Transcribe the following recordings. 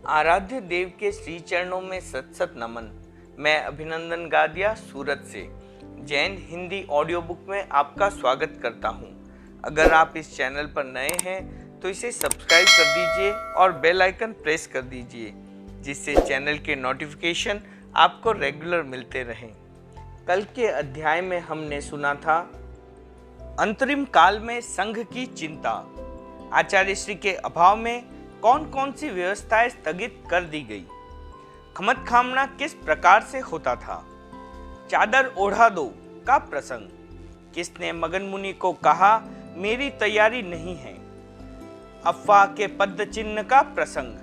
आराध्य देव के श्री चरणों में सत सत नमन। मैं अभिनंदन गादिया सूरत से जैन हिंदी ऑडियो बुक में आपका स्वागत करता हूं। अगर आप इस चैनल पर नए हैं तो इसे सब्सक्राइब कर दीजिए और बेल आइकन प्रेस कर दीजिए, जिससे चैनल के नोटिफिकेशन आपको रेगुलर मिलते रहें। कल के अध्याय में हमने सुना था अंतरिम काल में संघ की चिंता। आचार्य श्री के अभाव में कौन कौन सी व्यवस्थाएं स्थगित कर दी गई, खमत खामना किस प्रकार से होता था, चादर ओढ़ा दो का प्रसंग, किसने मगन मुनि को कहा मेरी तैयारी नहीं है, अफवाह के पद चिन्ह का प्रसंग,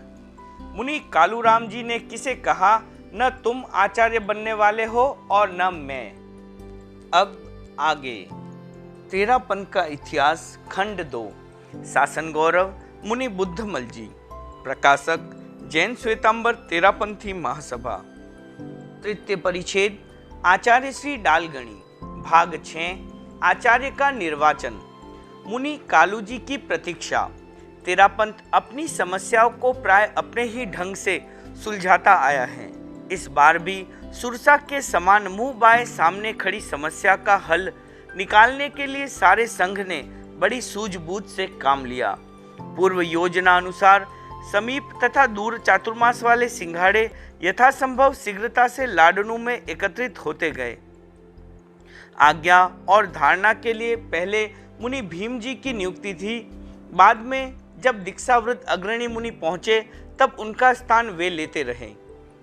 मुनि कालूराम जी ने किसे कहा न तुम आचार्य बनने वाले हो और न मैं। अब आगे 13 पंथ का इतिहास खंड 2, शासन गौरव मुनि बुद्धमल जी, प्रकाशक जैन श्वेतांबर 13 पंथी महासभा, तृतीय परिच्छेद आचार्य श्री डालगणी, भाग 6 आचार्य का निर्वाचन, मुनि कालू जी की प्रतीक्षा। 13 पंथ अपनी समस्याओं को प्राय अपने ही ढंग से सुलझाता आया है। इस बार भी सुरसा के समान मुंह बाएं सामने खड़ी समस्या का हल निकालने के लिए सारे संघ ने बड़ी सूझबूझ से काम लिया। पूर्व योजना अनुसार समीप तथा दूर चातुर्मास वाले सिंघाड़े यथासंभव शीघ्रता से लाडनू में एकत्रित होते गए। आज्ञा और धारणा के लिए पहले मुनि भीम जी की नियुक्ति थी। बाद में जब दीक्षावृत अग्रणी मुनि पहुंचे तब उनका स्थान वे लेते रहे।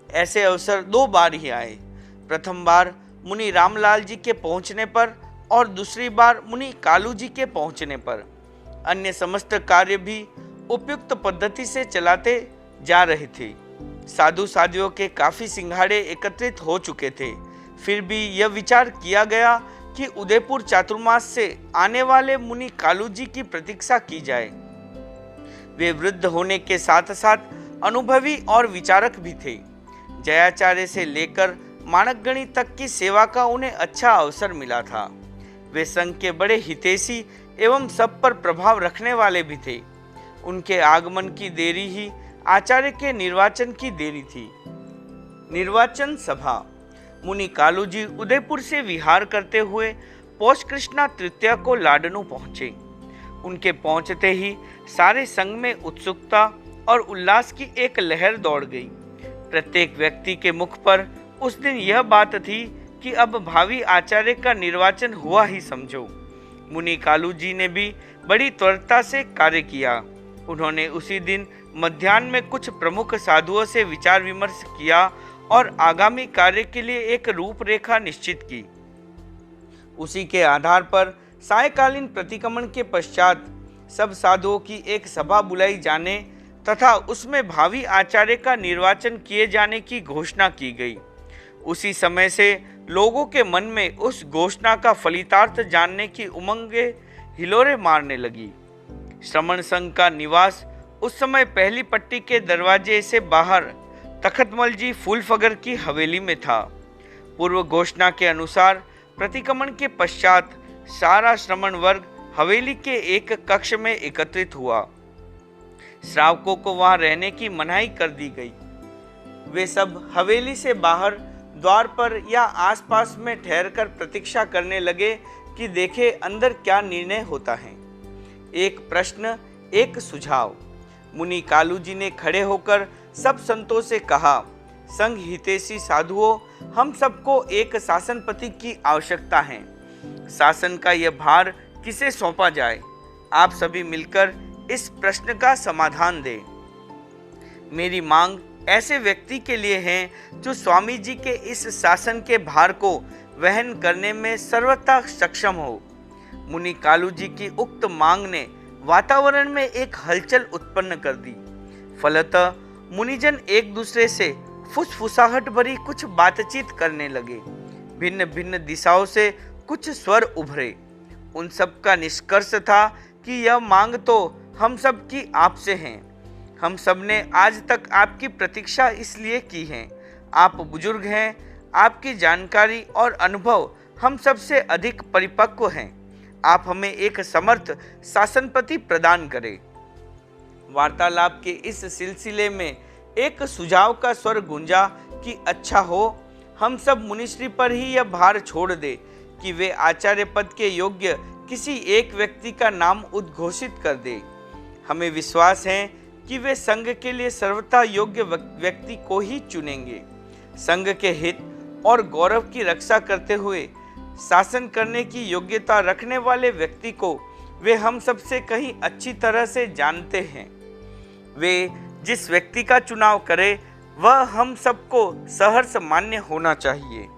ऐसे अवसर 2 बार ही आए, प्रथम बार मुनि रामलाल जी के पहुंचने पर और दूसरी बार मुनि कालू जी के पहुंचने पर। अन्य समस्त कार्य भी उपयुक्त पद्धति से चलाते जा रहे थे। साधु साधियों के काफी सिंघाड़े एकत्रित हो चुके थे। फिर भी यह विचार किया गया कि उदयपुर चातुर्मास से आने वाले मुनि कालू जी की प्रतीक्षा की जाए। वे वृद्ध होने के साथ साथ अनुभवी और विचारक भी थे। जयाचार्य से लेकर माणकगणी तक की सेवा का उन्हें अच्छा अवसर मिला था। वे संघ के बड़े हितैषी एवं सब पर प्रभाव रखने वाले भी थे। उनके आगमन की देरी ही आचार्य के निर्वाचन की देरी थी। निर्वाचन सभा। मुनि कालू जी उदयपुर से विहार करते हुए पौष कृष्णा तृतीया को लाडनू पहुंचे। उनके पहुंचते ही सारे संघ में उत्सुकता और उल्लास की एक लहर दौड़ गई। प्रत्येक व्यक्ति के मुख पर उस दिन यह बात थी कि अब भावी आचार्य का निर्वाचन हुआ ही समझो। मुनि कालू जी ने भी बड़ी त्वरता से कार्य किया। उन्होंने उसी दिन मध्याह्न में कुछ प्रमुख साधुओं से विचार विमर्श किया और आगामी कार्य के लिए एक रूपरेखा निश्चित की। उसी के आधार पर सायकालीन प्रतिक्रमण के पश्चात सब साधुओं की एक सभा बुलाई जाने तथा उसमें भावी आचार्य का निर्वाचन किए जाने की घोषणा की गई। उसी समय से लोगों के मन में उस घोषणा का फलितार्थ जानने की उमंगे हिलोरे मारने लगी। श्रमण संघ का निवास उस समय पहली पट्टी के दरवाजे से बाहर तखतमल जी फूलफगर की हवेली में था। पूर्व घोषणा के अनुसार प्रतिक्रमण के पश्चात सारा श्रमण वर्ग हवेली के एक कक्ष में एकत्रित हुआ। श्रावकों को वहां रहने की मनाही कर दी गई। वे सब हवेली से बाहर द्वार पर या आसपास में ठहरकर प्रतीक्षा करने लगे कि देखे अंदर क्या निर्णय होता है। एक प्रश्न, एक सुझाव। मुनि कालू जी ने खड़े होकर सब संतों से कहा, संघ हितैषी साधुओं, हम सबको एक शासनपति की आवश्यकता है। शासन का यह भार किसे सौंपा जाए? आप सभी मिलकर इस प्रश्न का समाधान दें। मेरी मांग ऐसे व्यक्ति के लिए हैं जो स्वामी जी के इस शासन के भार को वहन करने में सर्वथा सक्षम हो। मुनि कालू जी की उक्त मांग ने वातावरण में एक हलचल उत्पन्न कर दी। फलतः मुनिजन एक दूसरे से फुसफुसाहट भरी कुछ बातचीत करने लगे। भिन्न भिन्न दिशाओं से कुछ स्वर उभरे। उन सब का निष्कर्ष था कि यह मांग तो हम सब की आपसे है। हम सब ने आज तक आपकी प्रतीक्षा इसलिए की है। आप बुजुर्ग हैं, आपकी जानकारी और अनुभव हम सबसे अधिक परिपक्व हैं। आप हमें एक समर्थ शासनपति प्रदान करें। वार्तालाप के इस सिलसिले में एक सुझाव का स्वर गूंजा कि अच्छा हो हम सब मुनिश्री पर ही यह भार छोड़ दे कि वे आचार्य पद के योग्य किसी एक व्यक्ति का नाम उद्घोषित कर दे। हमें विश्वास है कि वे संघ के लिए सर्वथा योग्य व्यक्ति को ही चुनेंगे। संघ के हित और गौरव की रक्षा करते हुए शासन करने की योग्यता रखने वाले व्यक्ति को वे हम सबसे कहीं अच्छी तरह से जानते हैं। वे जिस व्यक्ति का चुनाव करें वह हम सबको सहर्ष मान्य होना चाहिए।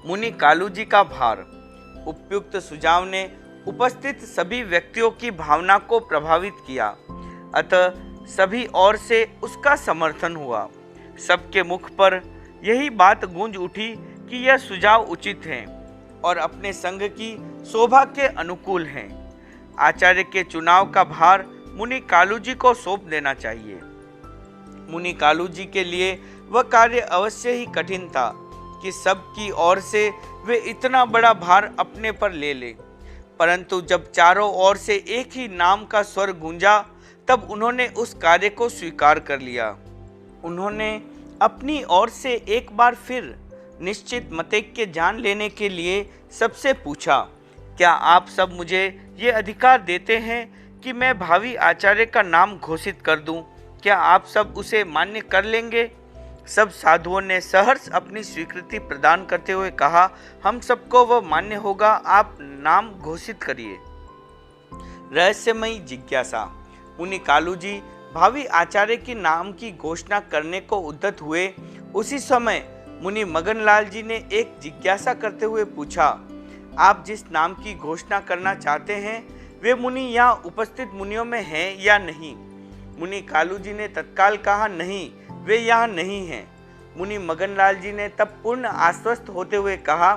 मुनि कालू जी का भार। उपयुक्त सुझाव ने उपस्थित सभी व्यक्तियों की भावना को प्रभावित किया, अतः सभी ओर से उसका समर्थन हुआ। सबके मुख पर यही बात गूंज उठी कि यह सुझाव उचित है और अपने संघ की शोभा के अनुकूल है। आचार्य के चुनाव का भार मुनि कालू जी को सौंप देना चाहिए। मुनि कालू जी के लिए वह कार्य अवश्य ही कठिन था कि सबकी ओर से वे इतना बड़ा भार अपने पर ले ले, परंतु जब चारों ओर से एक ही नाम का स्वर गूंजा तब उन्होंने उस कार्य को स्वीकार कर लिया। उन्होंने अपनी ओर से एक बार फिर निश्चित मतैक्य जान लेने के लिए सबसे पूछा, क्या आप सब मुझे ये अधिकार देते हैं कि मैं भावी आचार्य का नाम घोषित कर दूं? क्या आप सब उसे मान्य कर लेंगे? सब साधुओं ने सहर्ष अपनी स्वीकृति प्रदान करते हुए कहा, हम सबको वह मान्य होगा, आप नाम घोषित करिए। रहस्यमयी जिज्ञासा। मुनि कालू जी भावी आचार्य के नाम की घोषणा करने को उद्यत हुए। उसी समय मुनि मगनलाल जी ने एक जिज्ञासा करते हुए पूछा, आप जिस नाम की घोषणा करना चाहते हैं वे मुनि यहाँ उपस्थित मुनियों में हैं या नहीं? मुनि कालू जी ने तत्काल कहा, नहीं, वे यहाँ नहीं हैं। मुनि मगनलाल जी ने तब पूर्ण आश्वस्त होते हुए कहा,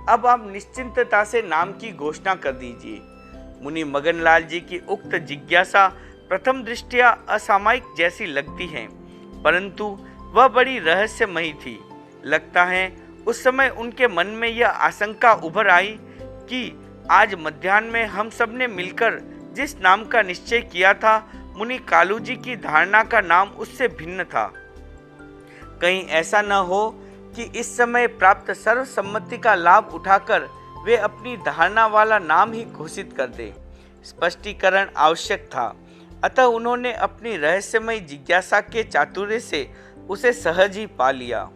अब आप निश्चिंतता से नाम की घोषणा कर दीजिए। मुनि मगनलाल जी की उक्त जिज्ञासा प्रथम दृष्टया असामायिक जैसी लगती है, परंतु वह बड़ी रहस्यमयी थी। लगता है उस समय उनके मन में यह आशंका उभर आई कि आज मध्याह्न में हम सब ने मिलकर जिस नाम का निश्चय किया था, मुनि कालू जी की धारणा का नाम उससे भिन्न था। कहीं ऐसा न हो कि इस समय प्राप्त सर्वसम्मति का लाभ उठाकर वे अपनी धारणा वाला नाम ही घोषित कर दे। स्पष्टीकरण आवश्यक था, अतः उन्होंने अपनी रहस्यमयी जिज्ञासा के चातुर्य से उसे सहज ही पा लिया।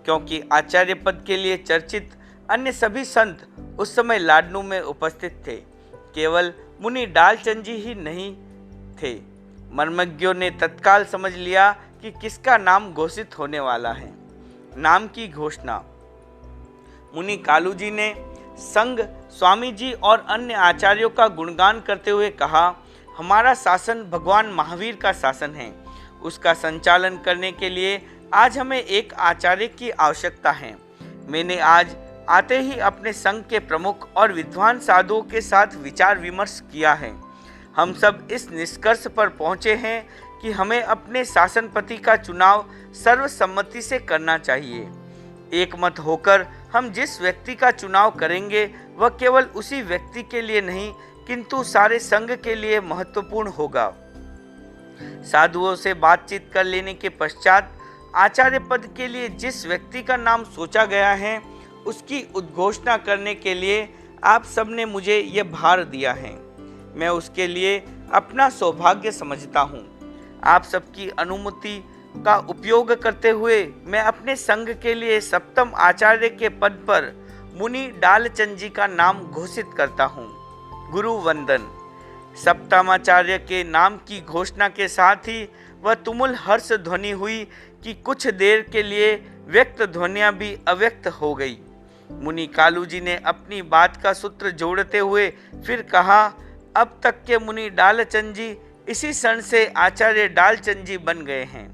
क्योंकि आचार्य पद के लिए चर्चित अन्य सभी संत उस समय लाडनू में उपस्थित थे, केवल मुनि डालचंद जी ही नहीं थे। मर्मज्ञों ने तत्काल समझ लिया कि किसका नाम घोषित होने वाला है। नाम की घोषणा। मुनि कालू जी ने संघ, स्वामी जी और अन्य आचार्यों का गुणगान करते हुए कहा, हमारा शासन भगवान महावीर का शासन है। उसका संचालन करने के लिए आज हमें एक आचार्य की आवश्यकता है। मैंने आज आते ही अपने संघ के प्रमुख और विद्वान साधुओं के साथ विचार विमर्श किया है। हम सब इस निष्कर्ष पर पहुँचे हैं कि हमें अपने शासनपति का चुनाव सर्वसम्मति से करना चाहिए। एक मत होकर हम जिस व्यक्ति का चुनाव करेंगे वह केवल उसी व्यक्ति के लिए नहीं किंतु सारे संघ के लिए महत्वपूर्ण होगा। साधुओं से बातचीत कर लेने के पश्चात आचार्य पद के लिए जिस व्यक्ति का नाम सोचा गया है उसकी उद्घोषणा करने के लिए आप सबने मुझे यह भार दिया है। मैं उसके लिए अपना सौभाग्य समझता हूँ। आप सबकी अनुमति का उपयोग करते हुए मैं अपने संघ के लिए सप्तम आचार्य के पद पर मुनि डालचंद जी का नाम घोषित करता हूँ। गुरु वंदन। सप्तमाचार्य के नाम की घोषणा के साथ ही वह तुमुल हर्ष ध्वनि हुई कि कुछ देर के लिए व्यक्त ध्वनियाँ भी अव्यक्त हो गई। मुनि कालू जी ने अपनी बात का सूत्र जोड़ते हुए फिर कहा, अब तक के मुनि डालचंद जी इसी क्षण से आचार्य डालचंद जी बन गए हैं।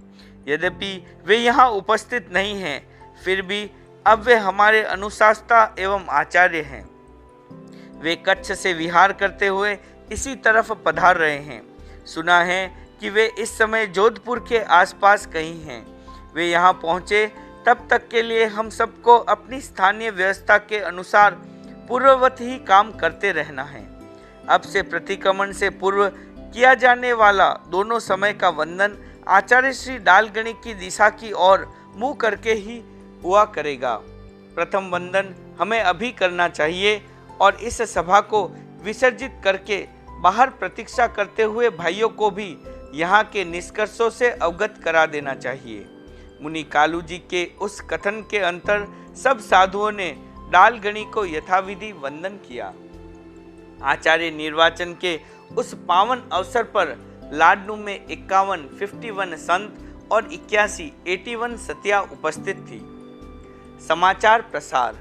यद्यपि वे यहाँ उपस्थित नहीं हैं, फिर भी अब वे हमारे अनुशास्ता एवं आचार्य हैं। वे कच्छ से विहार करते हुए इसी तरफ पधार रहे हैं। सुना है कि वे इस समय जोधपुर के आसपास कहीं हैं। वे यहाँ पहुँचे तब तक के लिए हम सबको अपनी स्थानीय व्यवस्था के अनुसार पूर्ववत ही काम करते रहना है। अब से प्रतिक्रमण से पूर्व किया जाने वाला दोनों समय का वंदन आचार्य श्री डालगणी की दिशा की ओर मुंह करके ही हुआ करेगा। प्रथम वंदन हमें अभी करना चाहिए और इस सभा को विसर्जित करके बाहर प्रतीक्षा करते हुए भाइयों को भी यहाँ के निष्कर्षों से अवगत करा देना चाहिए। मुनि कालू जी के उस कथन के अंतर सब साधुओं ने डालगणी को यथाविधि वंदन किया। आचार्य निर्वाचन के उस पावन अवसर पर लाडनू में 51 संत और 81 सतिया उपस्थित थी। समाचार प्रसार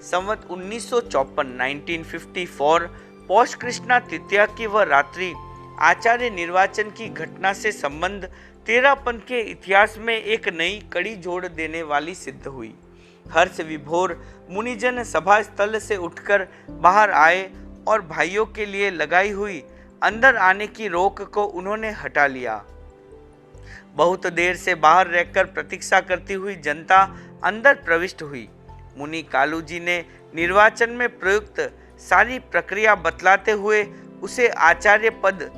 संवत 1954 पौष कृष्णा तृतीया की वह रात्रि आचार्य निर्वाचन की घटना से संबंध तेरापंथ के इतिहास में एक नई कड़ी जोड़ देने वाली सिद्ध हुई। हर्ष विभोर मुनिजन सभा स्थल से उठकर बाहर आए और भाइयों के लिए लगाई हुई अंदर आने की रोक को उन्होंने हटा लिया। बहुत देर से बाहर रहकर प्रतीक्षा करती हुई जनता अंदर प्रविष्ट हुई। मुनि कालू जी ने निर्वाचन में प्रयुक्त सारी प्रक्रिया बतलाते हुए उसे आचार्य पद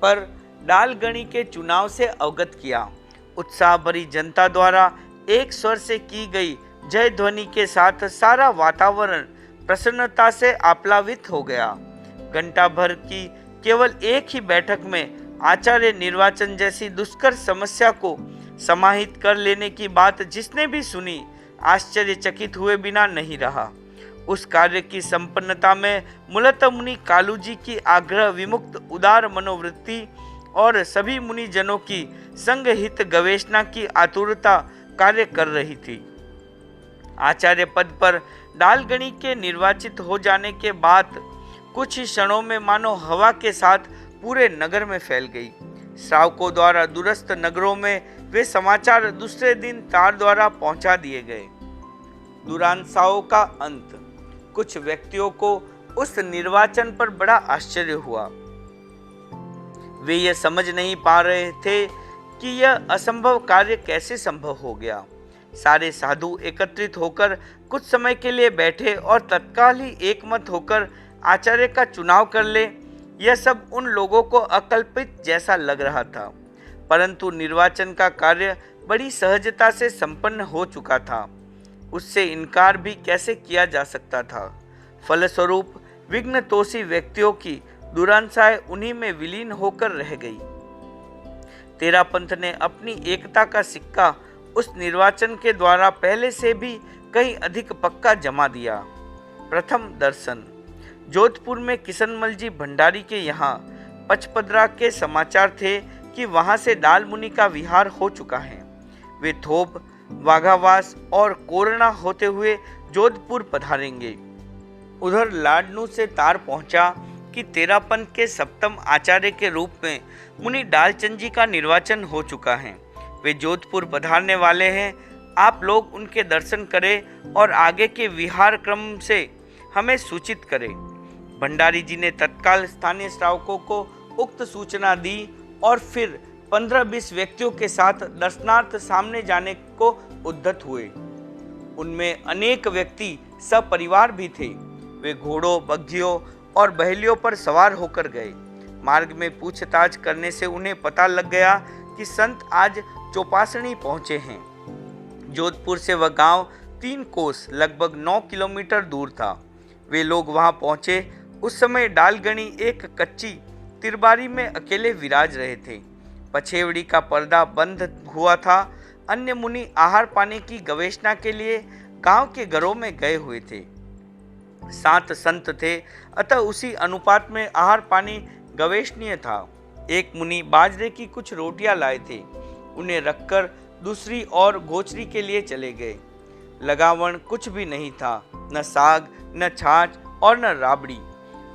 पर डालगणी के चुनाव से अवगत किया। उत्साह भरी जनता द्वारा एक स्वर से की गई जय ध्वनि के साथ सारा वातावरण प्रसन्नता से आप्लावित हो गया। घंटा भर की केवल एक ही बैठक में आचार्य निर्वाचन जैसी दुष्कर समस्या को समाहित कर लेने की बात जिसने भी सुनी आश्चर्यचकित हुए बिना नहीं रहा। उस कार्य की संपन्नता में मूलतः मुनि कालू जी की आग्रह विमुक्त उदार मनोवृत्ति और सभी मुनि जनों की संग हित गवेषणा की आतुरता कार्य कर रही थी। आचार्य पद पर डालगणी के निर्वाचित हो जाने के बाद कुछ ही क्षणों में मानो हवा के साथ पूरे नगर में फैल गई। श्रावकों द्वारा दूरस्थ नगरों में वे समाचार दूसरे दिन तार द्वारा पहुंचा दिए गए। दुरांसाओं का अंत। कुछ व्यक्तियों को उस निर्वाचन पर बड़ा आश्चर्य हुआ। वे यह समझ नहीं पा रहे थे कि यह असंभव कार्य कैसे संभव हो गया। सारे साधु एकत्रित होकर कुछ समय के लिए बैठे और तत्काल ही एकमत होकर आचार्य का चुनाव कर ले, यह सब उन लोगों को अकल्पित जैसा लग रहा था। परंतु निर्वाचन का कार्य बड़ी सहजता से संपन्न हो चुका था। उससे इनकार भी कैसे किया जा सकता था। फलस्वरूप विघ्नतोषी व्यक्तियों की दुरांशाएं उन्हीं में विलीन होकर रह गई। तेरापंथ ने अपनी एकता का सिक्का उस निर्वाचन के द्वारा पहले से भी कहीं अधिक पक्का जमा दिया। प्रथम दर्शन। जोधपुर में किशनमल जी भंडारी के यहाँ पचपदरा के समाचार थे कि वहाँ से डाल मुनि का विहार हो चुका है। वे थोप, वाघावास और कोरना होते हुए जोधपुर पधारेंगे। उधर लाडनू से तार पहुंचा कि तेरापंथ के सप्तम आचार्य के रूप में मुनि डालचंद जी का निर्वाचन हो चुका है। वे जोधपुर पधारने वाले हैं। आप लोग उनके दर्शन करें और आगे के विहार क्रम से हमें सूचित करें। भंडारी जी ने तत्काल स्थानीय श्रावकों को उक्त सूचना दी और फिर 15-20 व्यक्तियों के साथ दर्शनार्थ सामने जाने को उद्यत हुए। उनमें अनेक व्यक्ति सपरिवार भी थे। वे घोड़ों, बग्घियों और बहेलियों पर सवार होकर गए। मार्ग में पूछताछ करने से उन्हें पता लग गया कि संत आज चौपासनी पहुंचे हैं। जोधपुर से वह गांव 3 कोस लगभग 9 किलोमीटर दूर था। वे लोग वहां पहुंचे। उस समय डालगणी एक कच्ची तिरबारी में अकेले विराज रहे थे। पछेवड़ी का पर्दा बंद हुआ था। अन्य मुनि आहार पाने की गवेषणा के लिए गांव के घरों में गए हुए थे। 7 संत थे, अतः उसी अनुपात में आहार पानी गवेषणीय था। एक मुनि बाजरे की कुछ रोटियां लाए थे। उन्हें रखकर दूसरी ओर गोचरी के लिए चले गए। लगावण कुछ भी नहीं था, न साग, न छाछ और न राबड़ी।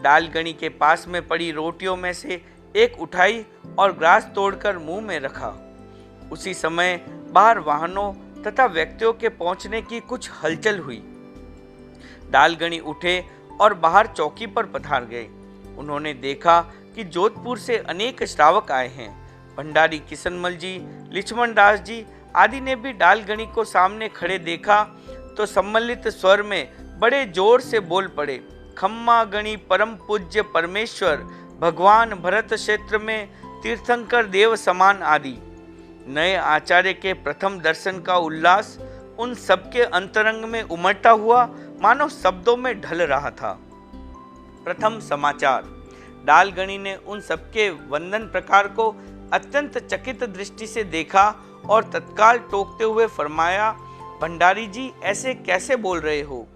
डालगणी के पास में पड़ी रोटियों में से एक उठाई और ग्रास तोड़कर मुंह में रखा। उसी समय बाहर वाहनों तथा व्यक्तियों के पहुंचने की कुछ हलचल हुई। डालगणी उठे और बाहर चौकी पर पधार गए। उन्होंने देखा कि जोधपुर से अनेक श्रावक आए हैं। भंडारी किशनमल जी, लक्ष्मण दास जी आदि ने भी डालगणी को सामने खड़े देखा तो सम्मिलित स्वर में बड़े जोर से बोल पड़े, खम्मा गणी परम पूज्य परमेश्वर भगवान भरत क्षेत्र में तीर्थंकर देव समान आदि। नए आचार्य के प्रथम दर्शन का उल्लास उन सबके अंतरंग में उमड़ता हुआ मानो शब्दों में ढल रहा था। प्रथम समाचार। डालगणी ने उन सबके वंदन प्रकार को अत्यंत चकित दृष्टि से देखा और तत्काल टोकते हुए फरमाया, भंडारी जी ऐसे कैसे बोल रहे हो?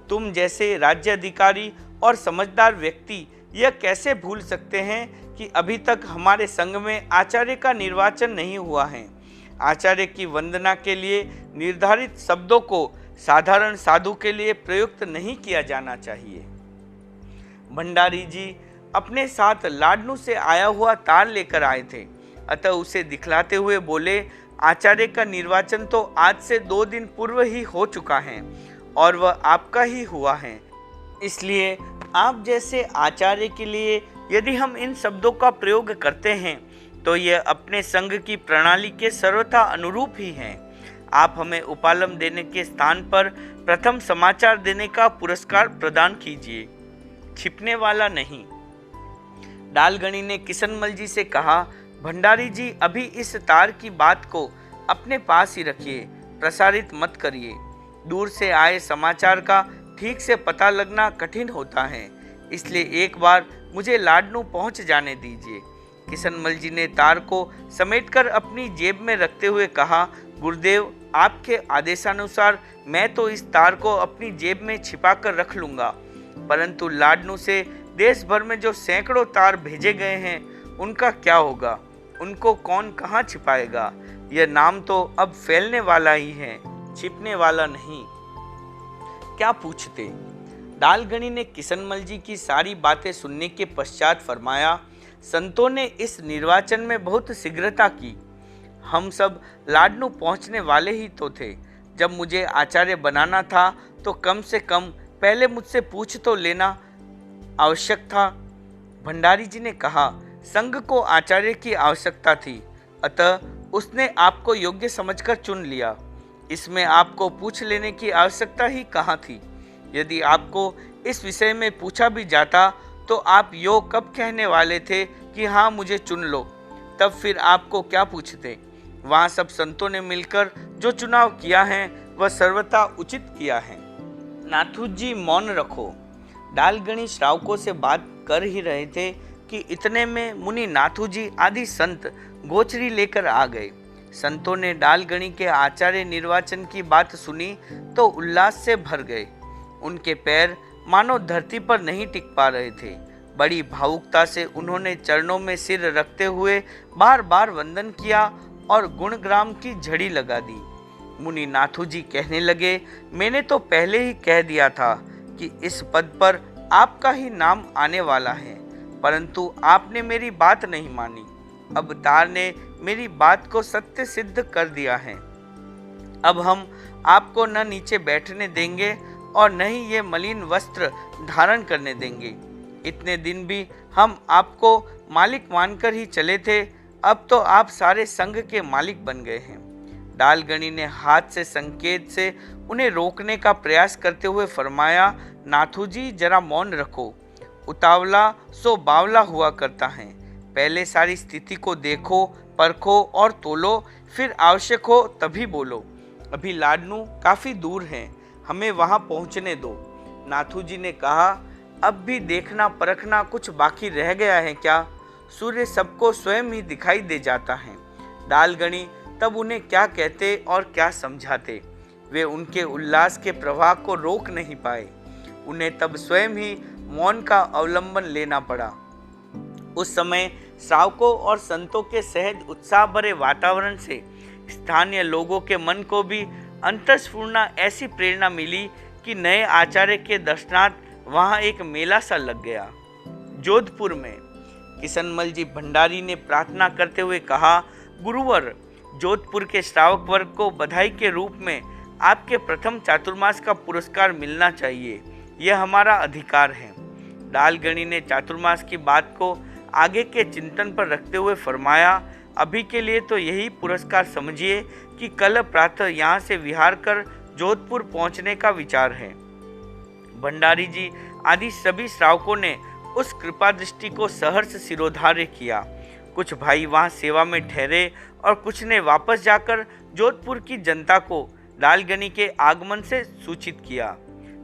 तुम जैसे राज्य अधिकारी और समझदार व्यक्ति यह कैसे भूल सकते हैं कि अभी तक हमारे संघ में आचार्य का निर्वाचन नहीं हुआ है। आचार्य की वंदना के लिए निर्धारित शब्दों को साधारण साधु के लिए प्रयुक्त नहीं किया जाना चाहिए। भंडारी जी अपने साथ लाडनू से आया हुआ तार लेकर आए थे, अतः उसे दिखलाते हुए बोले, आचार्य का निर्वाचन तो आज से 2 दिन पूर्व ही हो चुका है और वह आपका ही हुआ है। इसलिए आप जैसे आचार्य के लिए यदि हम इन शब्दों का प्रयोग करते हैं तो यह अपने संघ की प्रणाली के सर्वथा अनुरूप ही हैं। आप हमें उपालम देने के स्थान पर प्रथम समाचार देने का पुरस्कार प्रदान कीजिए, छिपने वाला नहीं। डालगणी ने किशनमल जी से कहा, भंडारी जी अभी इस तार की बात को अपने पास ही रखिए, प्रसारित मत करिए। दूर से आए समाचार का ठीक से पता लगना कठिन होता है, इसलिए एक बार मुझे लाडनू पहुंच जाने दीजिए। किशनमल जी ने तार को समेटकर अपनी जेब में रखते हुए कहा, गुरुदेव आपके आदेशानुसार मैं तो इस तार को अपनी जेब में छिपा कर रख लूँगा, परंतु लाडनू से देश भर में जो सैकड़ों तार भेजे गए हैं उनका क्या होगा? उनको कौन कहाँ छिपाएगा? यह नाम तो अब फैलने वाला ही है, छिपने वाला नहीं। क्या पूछते? डालगणी ने किशनमल जी की सारी बातें सुनने के पश्चात फरमाया, संतों ने इस निर्वाचन में बहुत शीघ्रता की। हम सब लाडनू पहुंचने वाले ही तो थे। जब मुझे आचार्य बनाना था तो कम से कम पहले मुझसे पूछ तो लेना आवश्यक था। भंडारी जी ने कहा, संघ को आचार्य की आवश्यकता थी, अतः उसने आपको योग्य समझकर चुन लिया। इसमें आपको पूछ लेने की आवश्यकता ही कहाँ थी? यदि आपको इस विषय में पूछा भी जाता तो आप यो कब कहने वाले थे कि हाँ मुझे चुन लो? तब फिर आपको क्या पूछते? वहाँ सब संतों ने मिलकर जो चुनाव किया है वह सर्वथा उचित किया है। नाथू जी मौन रखो। डालगणी श्रावकों से बात कर ही रहे थे कि इतने में मुनि नाथू जी आदि संत गोचरी लेकर आ गए। संतों ने डालगणी के आचार्य निर्वाचन की बात सुनी तो उल्लास से भर गए। उनके पैर मानो धरती पर नहीं टिक पा रहे थे। बड़ी भावुकता से उन्होंने चरणों में सिर रखते हुए बार बार वंदन किया और गुणग्राम की झड़ी लगा दी। मुनि नाथू जी कहने लगे, मैंने तो पहले ही कह दिया था कि इस पद पर आपका ही नाम आने वाला है, परंतु आपने मेरी बात नहीं मानी। अब तार ने मेरी बात को सत्य सिद्ध कर दिया है। अब हम आपको न नीचे बैठने देंगे और न ही ये मलिन वस्त्र धारण करने देंगे। इतने दिन भी हम आपको मालिक मानकर ही चले थे, अब तो आप सारे संघ के मालिक बन गए हैं। डालगणी ने हाथ से संकेत से उन्हें रोकने का प्रयास करते हुए फरमाया, नाथू जी जरा मौन रखो। उतावला सो बावला हुआ करता है। पहले सारी स्थिति को देखो, परखो और तोलो, फिर आवश्यक हो तभी बोलो। अभी लाडनू काफी दूर हैं, हमें वहां पहुंचने दो। नाथू जी ने कहा, अब भी देखना परखना कुछ बाकी रह गया है क्या? सूर्य सबको स्वयं ही दिखाई दे जाता है। डालगणी तब उन्हें क्या कहते और क्या समझाते। वे उनके उल्लास के प्रवाह को रोक नहीं पाए। उन्हें तब स्वयं ही मौन का अवलंबन लेना पड़ा। उस समय श्रावकों और संतों के सहज उत्साह भरे वातावरण से स्थानीय लोगों के मन को भी अंतस्फूर्णा ऐसी प्रेरणा मिली कि नए आचार्य के दर्शनार्थ वहाँ एक मेला सा लग गया। जोधपुर में किशनमल जी भंडारी ने प्रार्थना करते हुए कहा, गुरुवर, जोधपुर के श्रावक वर्ग को बधाई के रूप में आपके प्रथम चातुर्मास का पुरस्कार मिलना चाहिए, यह हमारा अधिकार है। डालगणी ने चातुर्मास की बात को आगे के चिंतन पर रखते हुए फरमाया, अभी के लिए तो यही पुरस्कार समझिए कि कल प्रातः यहाँ से विहार कर जोधपुर पहुँचने का विचार है। भंडारी जी आदि सभी श्रावकों ने उस कृपा दृष्टि को सहर्ष सिरोधार्य किया। कुछ भाई वहां सेवा में ठहरे और कुछ ने वापस जाकर जोधपुर की जनता को दालगनी के आगमन से सूचित किया।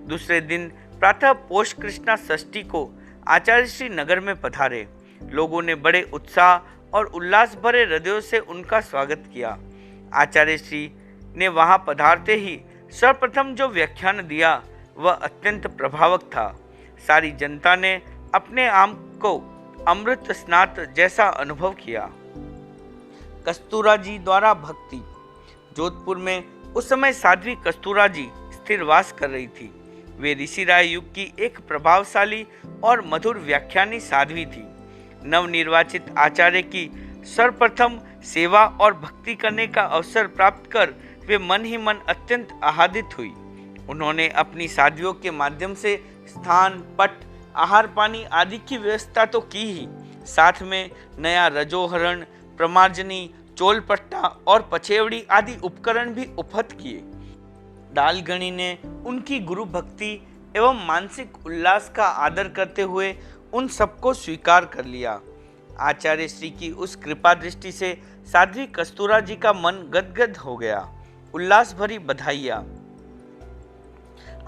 दूसरे दिन प्रातः पोष कृष्णा षष्ठी को आचार्य श्री नगर में पधारे। लोगों ने बड़े उत्साह और उल्लास भरे हृदयों से उनका स्वागत किया। आचार्य श्री ने वहां पधारते ही सर्वप्रथम जो व्याख्यान दिया वह अत्यंत प्रभावक था। सारी जनता ने अपने आप को अमृत स्नात जैसा अनुभव किया। कस्तूरा जी द्वारा भक्ति। जोधपुर में उस समय साध्वी कस्तूरा जी स्थिर वास कर रही थी। वे ऋषिराय युग की एक प्रभावशाली और मधुर व्याख्यानी साध्वी थी। नवनिर्वाचित आचार्य की सर्वप्रथम सेवा और भक्ति करने का अवसर प्राप्त कर वे मन ही मन अत्यंत आह्लादित हुई। उन्होंने अपनी साध्वियों के माध्यम से स्थान, पट, आहार पानी आदि की व्यवस्था तो की ही, साथ में नया रजोहरण, प्रमार्जनी, चोलपट्टा और पछेवड़ी आदि उपकरण भी उपहत किए। दालगणी ने उनकी गुरु भक्ति एवं मानसिक उल्लास का आदर करते हुए उन सबको स्वीकार कर लिया। आचार्य श्री की उस कृपा दृष्टि से साध्वी कस्तूरा जी का मन गदगद हो गया। उल्लास भरी बधाइयाँ।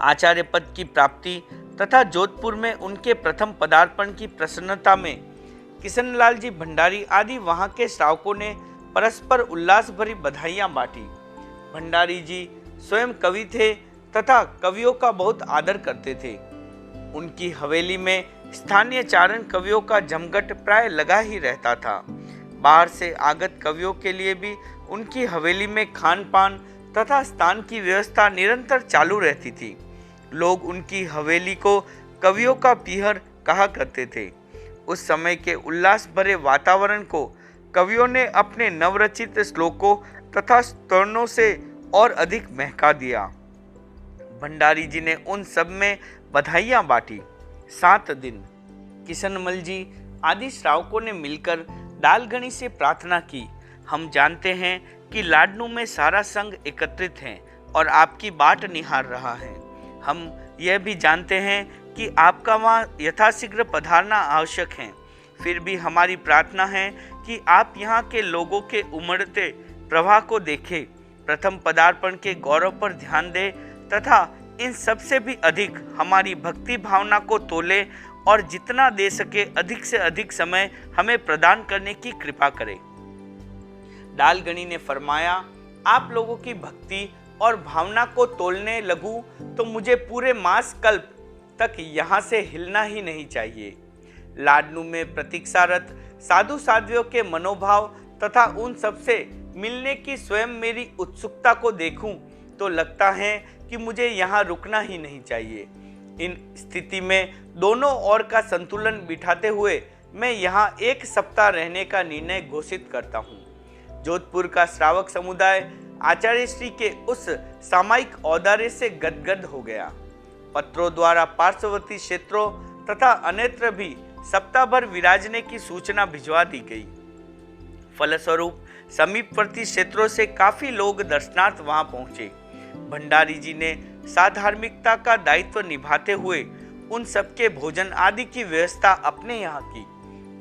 आचार्य पद की प्राप्ति तथा जोधपुर में उनके प्रथम पदार्पण की प्रसन्नता में किशनलाल जी भंडारी आदि वहां के श्रावकों ने परस्पर उल्लास भरी बधाइयां बांटी। भंडारी जी स्वयं कवि थे तथा कवियों का बहुत आदर करते थे। उनकी हवेली में स्थानीय चारण कवियों का जमघट प्राय लगा ही रहता था। बाहर से आगत कवियों के लिए भी उनकी हवेली में खान पान तथा स्थान की व्यवस्था निरंतर चालू रहती थी। लोग उनकी हवेली को कवियों का पीहर कहा करते थे। उस समय के उल्लास भरे वातावरण को कवियों ने अपने नवरचित श्लोकों तथा स्तोत्रों से और अधिक महका दिया। भंडारी जी ने उन सब में बधाइयां बांटी। 7 दिन किशनमल जी आदि श्रावकों ने मिलकर दालगणी से प्रार्थना की। हम जानते हैं कि लाडनू में सारा संघ एकत्रित है और आपकी बाट निहार रहा है। हम यह भी जानते हैं कि आपका वहाँ यथाशीघ्र पधारना आवश्यक है। फिर भी हमारी प्रार्थना है कि आप यहाँ के लोगों के उमड़ते प्रवाह को देखें, प्रथम पदार्पण के गौरव पर ध्यान दें तथा इन सबसे भी अधिक हमारी भक्ति भावना को तोले और जितना दे सके अधिक से अधिक समय हमें प्रदान करने की कृपा करें। दालगणी ने फरमाया, आप लोगों की भक्ति और भावना को तोलने लगूं तो मुझे पूरे मास कल्प तक यहाँ से हिलना ही नहीं चाहिए। लाडनू में प्रतीक्षारत साधु साध्वियों के मनोभाव तथा उन सबसे मिलने की स्वयं मेरी उत्सुकता को देखूं तो लगता है कि मुझे यहाँ रुकना ही नहीं चाहिए। इन स्थिति में दोनों ओर का संतुलन बिठाते हुए मैं यहाँ 1 सप्ताह रहने का निर्णय घोषित करता हूँ। जोधपुर का श्रावक समुदाय आचार्य श्री के उस सामायिक औदार्य से गदगद हो गया। पत्रों द्वारा पार्श्ववर्ती क्षेत्रों तथा अन्यत्र भी सप्ताह भर विराजने की सूचना भिजवा दी गई। फलस्वरूप समीपवर्ती क्षेत्रों से काफी लोग दर्शनार्थ वहां पहुंचे। भंडारी जी ने साधार्मिकता का दायित्व निभाते हुए उन सबके भोजन आदि की व्यवस्था अपने यहाँ की।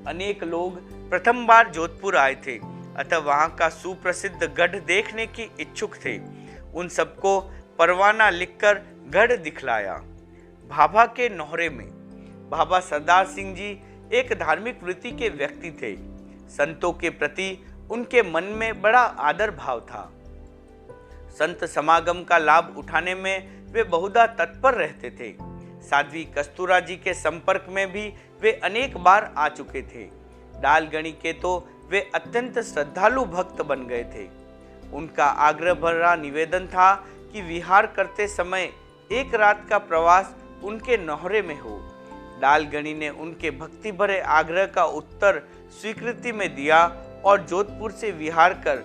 अनेक लोग प्रथम बार जोधपुर आए थे अतः वहाँ का सुप्रसिद्ध गढ़ देखने की इच्छुक थे। उन सबको परवाना लिखकर गढ़ दिखलाया। भाभा के नौहरे में बाबा सरदार सिंह जी एक धार्मिक वृत्ति के व्यक्ति थे। संतों के प्रति उनके मन में बड़ा आदर भाव था। संत समागम का लाभ उठाने में वे बहुधा तत्पर रहते थे। साध्वी कस्तूरा जी के संपर्क में भी वे अनेक बार आ चुके थे। दालगणी के तो वे अत्यंत श्रद्धालु भक्त बन गए थे। उनका आग्रह भरा निवेदन था कि विहार करते समय 1 रात का प्रवास उनके नौहरे में हो। दालगणी ने उनके भक्ति भरे आग्रह का उत्तर स्वीकृति में दिया और जोधपुर से विहार कर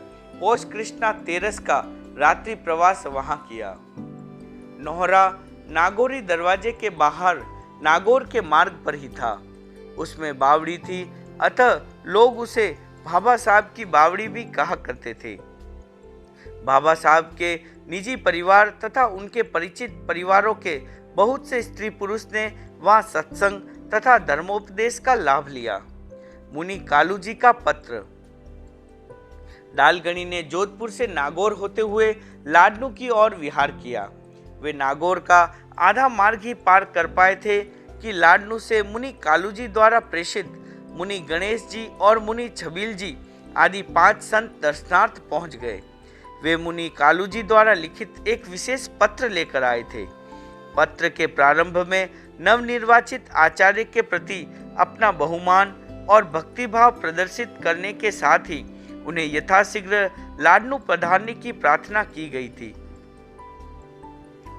पोष कृष्णा तेरस का रात्रि प्रवास वहां किया। नौहरा नागौरी दरवाजे के बाहर नागौर के मार्ग पर ही था। उसमें बावड़ी थी अतः लोग उसे बाबा साहब की बावड़ी भी कहा करते थे। बाबा साहब के निजी परिवार तथा उनके परिचित परिवारों के बहुत से स्त्री पुरुष ने वहां सत्संग तथा धर्मोपदेश का लाभ लिया। मुनि कालू जी का पत्र। डालगणी ने जोधपुर से नागौर होते हुए लाडनू की ओर विहार किया। वे नागौर का आधा मार्ग ही पार कर पाए थे कि लाडनू से मुनि कालू जी द्वारा प्रेषित मुनि गणेश जी और मुनि छबील जी आदि 5 संत दर्शनार्थ पहुंच गए। वे मुनि कालू जी द्वारा लिखित एक विशेष पत्र लेकर आए थे। पत्र के प्रारंभ में नवनिर्वाचित आचार्य के प्रति अपना बहुमान और भक्तिभाव प्रदर्शित करने के साथ ही उन्हें यथाशीघ्र लाडनू पधारने की प्रार्थना की गई थी।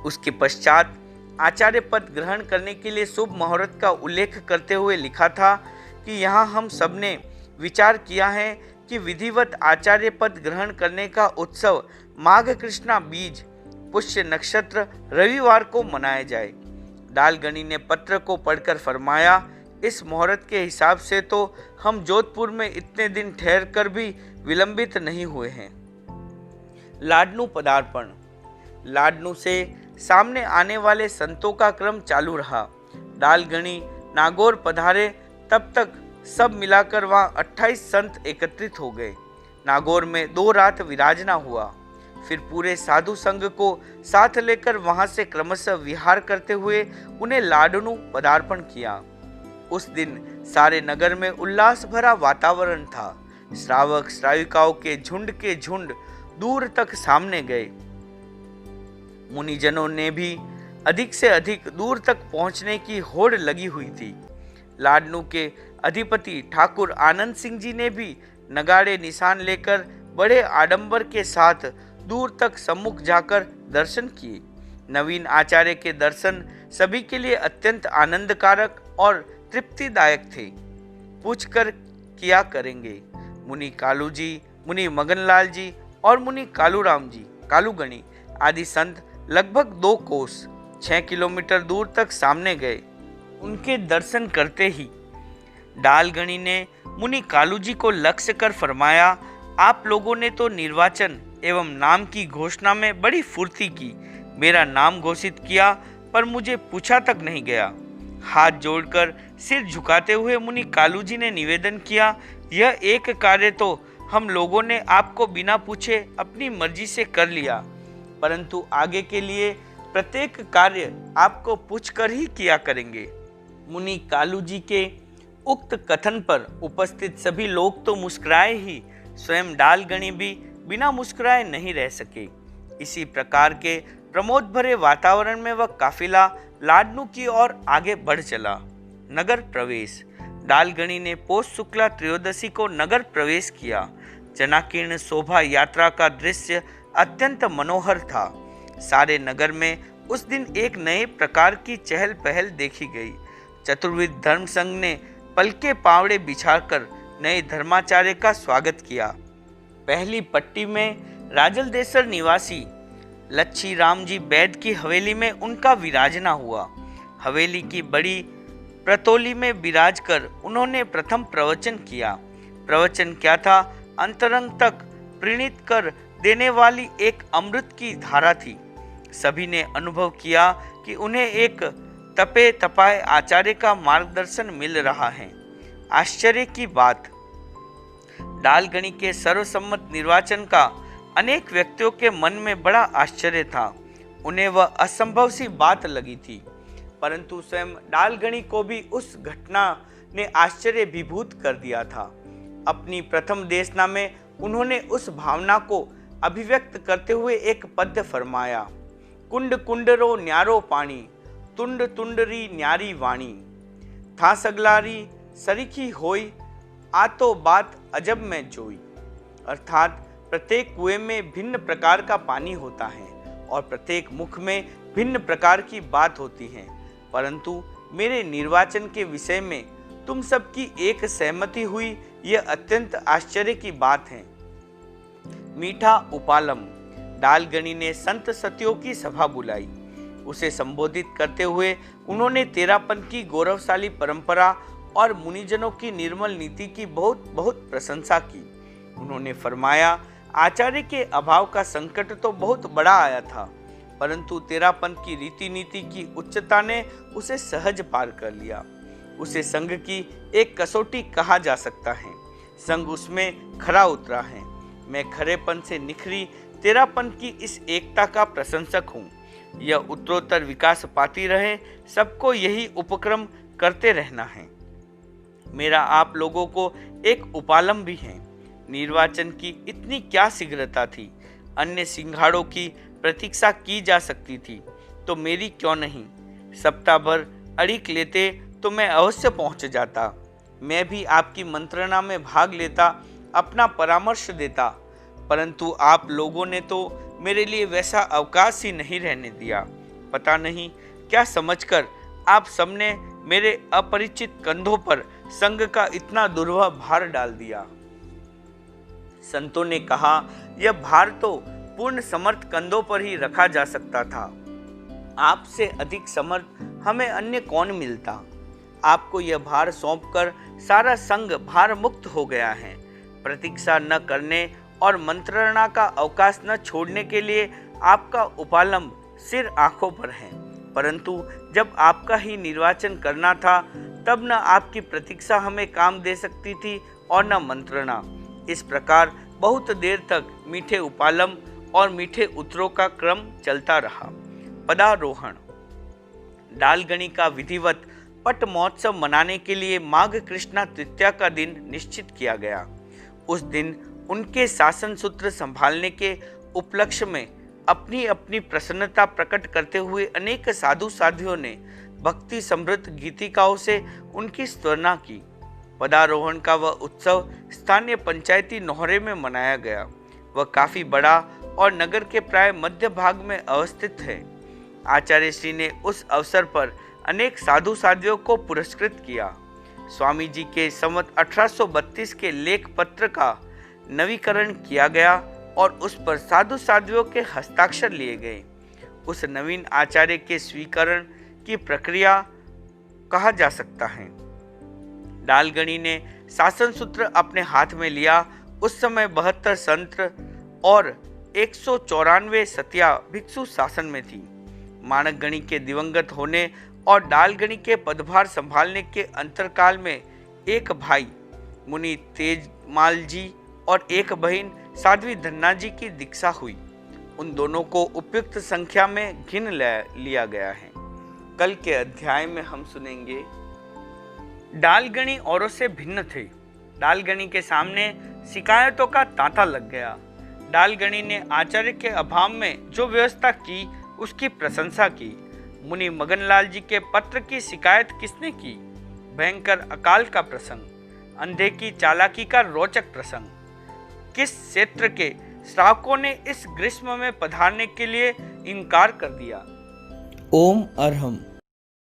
उसके पश्चात आचार्य पद ग्रहण करने के लिए शुभ मुहूर्त का उल्लेख करते हुए लिखा था कि यहाँ हम सबने विचार किया है कि विधिवत आचार्य पद ग्रहण करने का उत्सव माघ कृष्णा बीज पुष्य नक्षत्र रविवार को मनाया जाए। डालगणी ने पत्र को पढ़कर फरमाया, इस मुहूर्त के हिसाब से तो हम जोधपुर में इतने दिन ठहर कर भी विलंबित नहीं हुए हैं। लाडनू पदार्पण। लाडनू से सामने आने वाले संतों का क्रम चालू रहा। डालगणी नागौर पधारे तब तक सब मिलाकर वहाँ 28 संत एकत्रित हो गए। नागौर में 2 रात विराजना हुआ। फिर पूरे साधु संघ को साथ लेकर वहां से क्रमशः विहार करते हुए उन्हें लाडनू पदार्पण किया। उस दिन सारे नगर में उल्लास भरा वातावरण था। श्रावक श्राविकाओं के झुंड दूर तक सामने गए। मुनिजनों ने भी अधिक से अधिक दूर तक पहुंचने की होड़ लगी हुई थी। लाडनू के अधिपति ठाकुर आनंद सिंह जी ने भी नगाड़े निशान लेकर बड़े आडंबर के साथ दूर तक सम्मुख जाकर दर्शन किए। नवीन आचार्य के दर्शन सभी के लिए अत्यंत आनंदकारक और तृप्तिदायक थे। पूछकर किया करेंगे। मुनि कालू जी, मुनि मगनलाल जी और मुनि कालूराम जी, कालूगणी आदि संत लगभग 2 कोस 6 किलोमीटर दूर तक सामने गए। उनके दर्शन करते ही डालगणी ने मुनि कालू जी को लक्ष्य कर फरमाया, आप लोगों ने तो निर्वाचन एवं नाम की घोषणा में बड़ी फुर्ती की। मेरा नाम घोषित किया पर मुझे पूछा तक नहीं गया। हाथ जोड़कर सिर झुकाते हुए मुनि कालू जी ने निवेदन किया, यह एक कार्य तो हम लोगों ने आपको बिना पूछे अपनी मर्जी से कर लिया, परंतु आगे के लिए प्रत्येक कार्य आपको पूछकर ही किया करेंगे। मुनि कालू जी के उक्त कथन पर उपस्थित सभी लोग तो मुस्कुराए ही, स्वयं डालगणी भी बिना मुस्कुराए नहीं रह सके। इसी प्रकार के प्रमोद भरे वातावरण में वह काफिला लाडनू की ओर आगे बढ़ चला। नगर प्रवेश। डालगणी ने पौष शुक्ला त्रयोदशी को नगर प्रवेश किया। जनाकीर्ण शोभा यात्रा का दृश्य अत्यंत मनोहर था। सारे नगर में उस दिन एक नए प्रकार की चहल पहल देखी गई। चतुर्विध धर्म संघ ने पलके पावड़े बिछाकर नए धर्माचार्य का स्वागत किया। पहली पट्टी में राजलदेसर निवासी लच्छी राम जी बैद की हवेली में उनका विराजना हुआ। हवेली की बड़ी प्रतोली में विराज कर उन्होंने प्रथम प्रवचन किया। प्रवचन क्या था? अंतरंग तक प्रणीत कर देने वाली एक अमृत की धारा थी। सभी ने अनुभव किया कि उन्हें एक तपे तपाए आचार्य का मार्गदर्शन मिल रहा है। आश्चर्य की बात, डालगणी के सर्वसम्मत निर्वाचन का अनेक व्यक्तियों के मन में बड़ा आश्चर्य था। उन्हें वह असंभव सी बात लगी थी, परंतु स्वयं डालगणी को भी उस घटना ने आश्चर्य विभूत कर दिया था। अपनी प्रथम देशना में उन्होंने उस भावना को अभिव्यक्त करते हुए एक पद्य फरमाया, कुंड कुंडरो न्यारो पानी, तुंड तुंडरी न्यारी वाणी, था सगलारी सरीखी होई, आतो बात अजब में जोई। अर्थात प्रत्येक कुएं में भिन्न प्रकार का पानी होता है और प्रत्येक मुख में भिन्न प्रकार की बात होती है, परंतु मेरे निर्वाचन के विषय में तुम सबकी एक सहमति हुई, यह अत्यंत आश्चर्य की बात है। मीठा उपालम। डालगणी ने संत सतियों की सभा बुलाई। उसे संबोधित करते हुए उन्होंने तेरापन की गौरवशाली परंपरा और मुनिजनों की निर्मल नीति की बहुत बहुत प्रशंसा की। उन्होंने फरमाया, आचार्य के अभाव का संकट तो बहुत बड़ा आया था, परंतु तेरापन की रीति नीति की उच्चता ने उसे सहज पार कर लिया। उसे संघ की एक कसौटी कहा जा सकता है। संघ उसमें खरा उतरा है। मैं खरेपन से निखरी तेरापन की इस एकता का प्रशंसक हूँ। यह उत्तरोत्तर विकास पाती रहे, सबको यही उपक्रम करते रहना है। मेरा आप लोगों को एक उपालम भी है। निर्वाचन की इतनी क्या शीघ्रता थी। अन्य सिंघाड़ों की प्रतीक्षा की जा सकती थी तो मेरी क्यों नहीं। सप्ताह भर अड़िक लेते तो मैं अवश्य पहुंच जाता। मैं भी आपकी मंत्रणा में भाग लेता, अपना परामर्श देता, परंतु आप लोगों ने तो मेरे लिए वैसा अवकाश ही नहीं रहने दिया। पता नहीं क्या समझकर आप सबने मेरे अपरिचित कंधों पर संघ का इतना दुर्वह भार डाल दिया। संतों ने कहा, यह भार तो पूर्ण समर्थ कंधों पर ही रखा जा सकता था। आपसे अधिक समर्थ हमें अन्य कौन मिलता। आपको यह भार सौंपकर सारा संघ भार मुक्त हो गया है। प्रतीक्षा न करने और मंत्रणा का अवकाश न छोड़ने के लिए आपका उपालंब सिर आंखों पर है, परंतु जब आपका ही निर्वाचन करना था तब न आपकी प्रतीक्षा हमें काम दे सकती थी और न मंत्रणा। इस प्रकार बहुत देर तक मीठे उपालम और मीठे उत्तरों का क्रम चलता रहा। पदारोहण। डालगणी का विधिवत पट महोत्सव मनाने के लिए माघ कृष्णा तृतीया का दिन निश्चित किया गया। उस दिन उनके शासन सूत्र संभालने के उपलक्ष्य में अपनी अपनी प्रसन्नता प्रकट करते हुए अनेक साधु साध्वियों ने भक्ति समृद्ध गीतिकाओं से उनकी स्तुति की। पदारोहण का वह उत्सव स्थानीय पंचायती नौहरे में मनाया गया। वह काफी बड़ा और नगर के प्राय मध्य भाग में अवस्थित है। आचार्य श्री ने उस अवसर पर अनेक साधु साध्वियों को पुरस्कृत किया। स्वामी जी के संवत 1832 के लेख पत्र का नवीकरण किया गया और उस पर साधु साध्वियों के हस्ताक्षर लिए गए। उस नवीन आचार्य के स्वीकरण की प्रक्रिया कहा जा सकता है। डालगणी ने शासन सूत्र अपने हाथ में लिया। उस समय 72 संत और 194 सतिया भिक्षु शासन में थी। मानकगणी के दिवंगत होने और डालगणी के पदभार संभालने के अंतरकाल में एक भाई मुनि तेजमाल जी और एक बहन साध्वी धन्ना जी की दीक्षा हुई। उन दोनों को उपयुक्त संख्या में गिन लिया गया है। कल के अध्याय में हम सुनेंगे डालगणी औरों से भिन्न थे। डालगणी के सामने शिकायतों का तांता लग गया। डालगणी ने आचार्य के अभाव में जो व्यवस्था की उसकी प्रशंसा की। मुनि मगनलाल जी के पत्र की शिकायत किसने की? भयंकर अकाल का प्रसंग, अंधे की चालाकी का रोचक प्रसंग। किस क्षेत्र के श्रावकों ने इस ग्रीष्म में पधारने के लिए इनकार कर दिया? ओम अरहम।